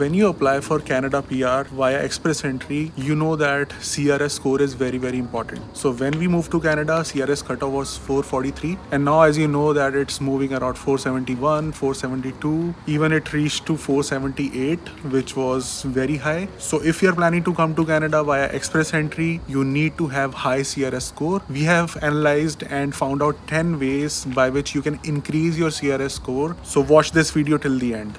when you apply for Canada PR via Express Entry, you know that CRS score is very, very important. So when we moved to Canada, CRS cutoff was 443. And now as you know that it's moving around 471, 472, even it reached to 478, which was very high. So if you're planning to come to Canada via Express Entry, you need to have high CRS score. We have analyzed and found out 10 ways by which you can increase your CRS score. So watch this video till the end.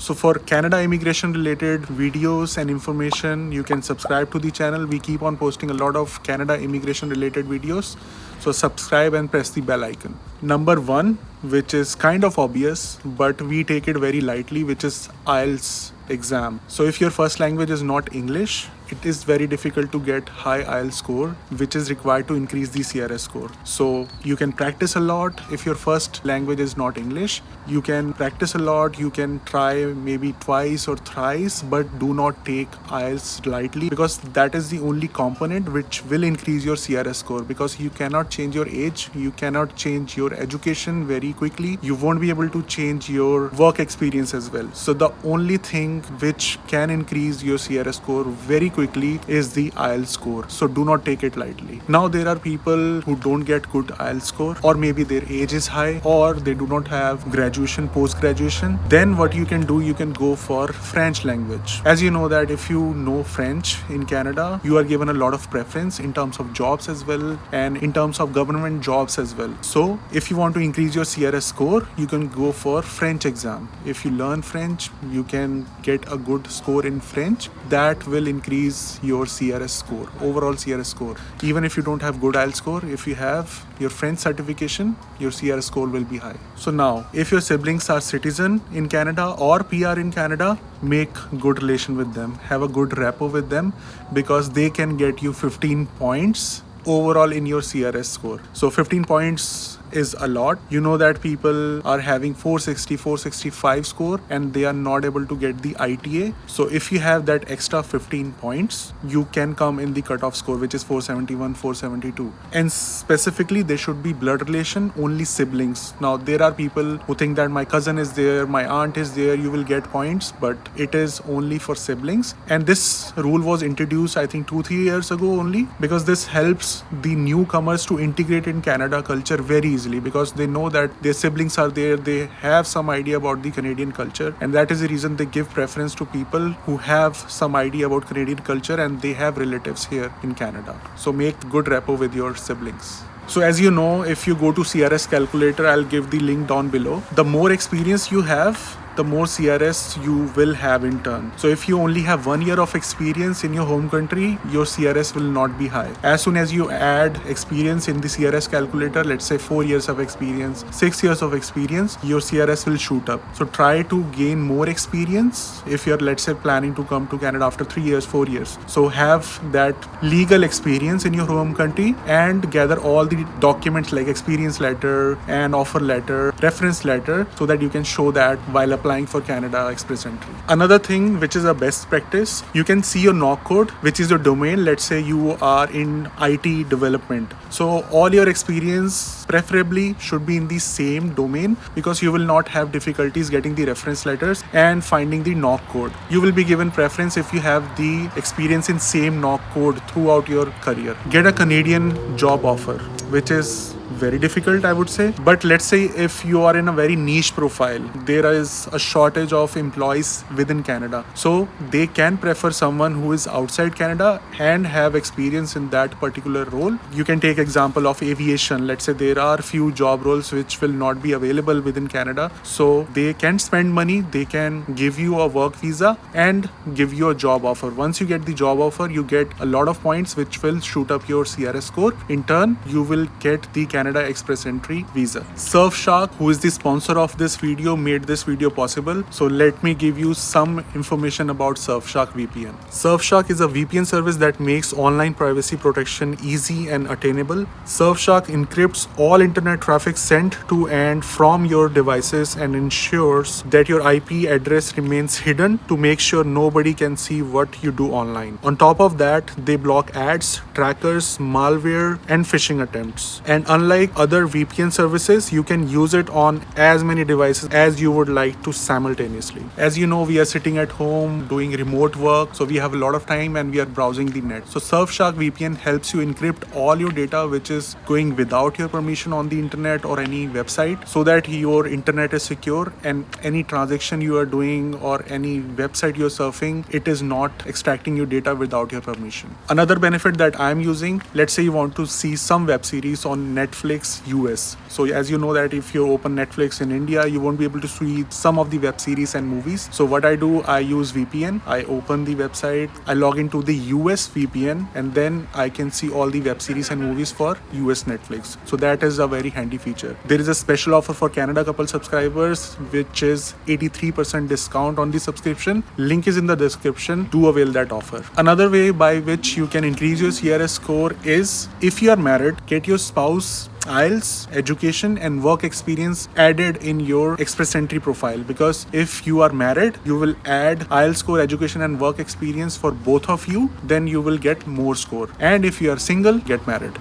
So for Canada immigration related videos and information, you can subscribe to the channel. We keep on posting a lot of Canada immigration related videos. So subscribe and press the bell icon. Number 1, which is kind of obvious, but we take it very lightly, which is IELTS exam. So if your first language is not English, it is very difficult to get high IELTS score, which is required to increase the CRS score. So you can practice a lot. If your first language is not English, you can practice a lot. You can try maybe twice or thrice, but do not take IELTS lightly, because that is the only component which will increase your CRS score, because you cannot change your age, you cannot change your education very quickly, you won't be able to change your work experience as well. So the only thing which can increase your CRS score very quickly is the IELTS score. So do not take it lightly. Now there are people who don't get good IELTS score, or maybe their age is high, or they do not have graduation, post-graduation. Then what you can do, you can go for French language. As you know that if you know French in Canada, you are given a lot of preference in terms of jobs as well, and in terms of government jobs as well. So if you want to increase your CRS score, you can go for French exam. If you learn French, you can get a good score in French. That will increase your CRS score, overall CRS score. Even if you don't have good IELTS score, if you have your French certification, your CRS score will be high. So now, if your siblings are citizen in Canada or PR in Canada, make good relation with them. Have a good rapport with them, because they can get you 15 points overall in your CRS score. So 15 points is a lot. You know that people are having 460, 465 score and they are not able to get the ITA. So if you have that extra 15 points, you can come in the cutoff score, which is 471, 472. And specifically, there should be blood relation, only siblings. Now there are people who think that my cousin is there, my aunt is there, you will get points, but it is only for siblings. And this rule was introduced, I think 2-3 years ago only, because this helps the newcomers to integrate in Canada culture very easily, because they know that their siblings are there, they have some idea about the Canadian culture, and that is the reason they give preference to people who have some idea about Canadian culture and they have relatives here in Canada. So make good rapport with your siblings. So as you know, if you go to CRS calculator, I'll give the link down below. The more experience you have, the more CRS you will have in turn. So if you only have 1 year of experience in your home country, your CRS will not be high. As soon as you add experience in the CRS calculator, let's say 4 years of experience, 6 years of experience, your CRS will shoot up. So try to gain more experience if you're, let's say, planning to come to Canada after 3 years, 4 years. So have that legal experience in your home country and gather all the documents like experience letter and offer letter, reference letter, so that you can show that while applying for Canada Express Entry. Another thing which is a best practice, you can see your NOC code, which is your domain. Let's say you are in IT development. So all your experience preferably should be in the same domain, because you will not have difficulties getting the reference letters and finding the NOC code. You will be given preference if you have the experience in same NOC code throughout your career. Get a Canadian job offer, which is very difficult, I would say. But let's say if you are in a very niche profile, there is a shortage of employees within Canada. So they can prefer someone who is outside Canada and have experience in that particular role. You can take example of aviation. Let's say there are few job roles which will not be available within Canada. So they can spend money, they can give you a work visa and give you a job offer. Once you get the job offer, you get a lot of points which will shoot up your CRS score. In turn, you will get the Canada Express Entry visa. Surfshark, who is the sponsor of this video, made this video possible. So let me give you some information about Surfshark VPN. Surfshark is a VPN service that makes online privacy protection easy and attainable. Surfshark encrypts all internet traffic sent to and from your devices and ensures that your IP address remains hidden to make sure nobody can see what you do online. On top of that, they block ads, trackers, malware, and phishing attempts. And unlike other VPN services, you can use it on as many devices as you would like to simultaneously. As you know, we are sitting at home doing remote work, so we have a lot of time and we are browsing the net. So Surfshark VPN helps you encrypt all your data which is going without your permission on the internet or any website, so that your internet is secure and any transaction you are doing or any website you're surfing, it is not extracting your data without your permission. Another benefit that I'm using, let's say you want to see some web series on Netflix US. So as you know that if you open Netflix in India, you won't be able to see some of the web series and movies. So what I do, I use VPN. I open the website, I log into the US VPN, and then I can see all the web series and movies for US Netflix. So that is a very handy feature. There is a special offer for Canada couple subscribers, which is 83% discount on the subscription. Link is in the description. Do avail that offer. Another way by which you can increase your CRS score is, if you are married, get your spouse IELTS, education and work experience added in your Express Entry profile, because if you are married, you will add IELTS score, education and work experience for both of you, then you will get more score. And if you are single, get married.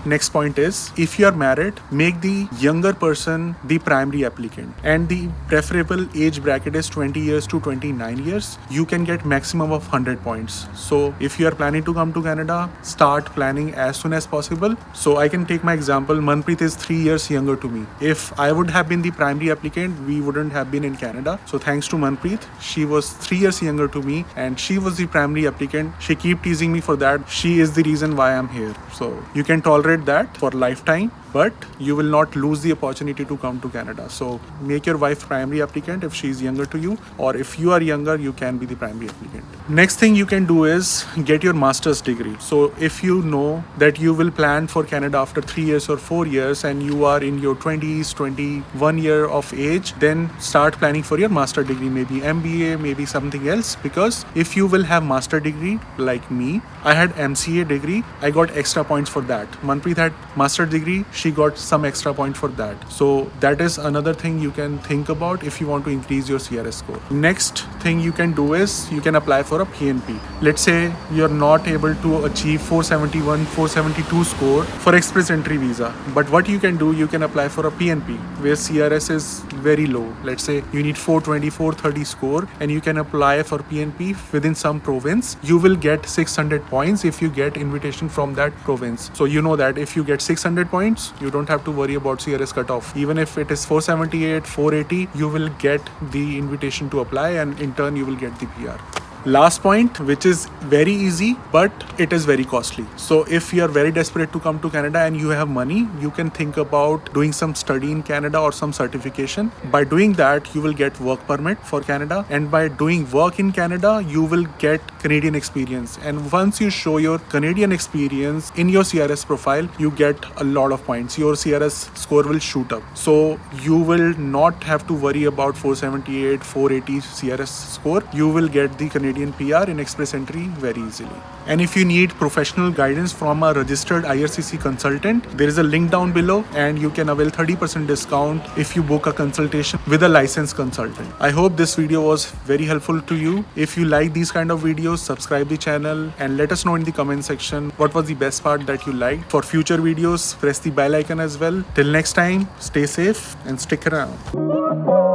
Next point is, if you are married, make the younger person the primary applicant, and the preferable age bracket is 20 years to 29 years. You can get maximum of 100 points. So if you are planning to come to Canada, start planning as soon as possible. So I can take my example. Manpreet is 3 years younger to me. If I would have been the primary applicant, we wouldn't have been in Canada. So thanks to Manpreet, she was 3 years younger to me and she was the primary applicant. She keep teasing me for that. She is the reason why I'm here. So you can tolerate that for lifetime, but you will not lose the opportunity to come to Canada. So make your wife primary applicant if she is younger to you, or if you are younger, you can be the primary applicant. Next thing you can do is get your master's degree. So if you know that you will plan for Canada after 3 years or 4 years and you are in your 20s, 21 year of age, then start planning for your master degree, maybe MBA, maybe something else. Because if you will have master degree like me, I had MCA degree, I got extra points for that. Manpreet had master degree, she got some extra point for that. So that is another thing you can think about if you want to increase your CRS score. Next thing you can do is you can apply for a PNP. Let's say you're not able to achieve 471, 472 score for Express Entry visa. But what you can do, you can apply for a PNP where CRS is very low. Let's say you need 420, 430 score and you can apply for PNP within some province. You will get 600 points if you get invitation from that province. So you know that if you get 600 points, you don't have to worry about CRS cutoff. Even if it is 478, 480, you will get the invitation to apply and in turn you will get the PR. Last point, which is very easy, but it is very costly. So if you are very desperate to come to Canada and you have money, you can think about doing some study in Canada or some certification. By doing that, you will get work permit for Canada. And by doing work in Canada, you will get Canadian experience. And once you show your Canadian experience in your CRS profile, you get a lot of points. Your CRS score will shoot up. So you will not have to worry about 478, 480 CRS score. You will get the Canadian PR in Express Entry very easily. And if you need professional guidance from a registered IRCC consultant, there is a link down below and you can avail 30% discount if you book a consultation with a licensed consultant. I hope this video was very helpful to you. If you like these kind of videos, subscribe the channel and let us know in the comment section what was the best part that you liked. For future videos, press the bell icon as well. Till next time, stay safe and stick around.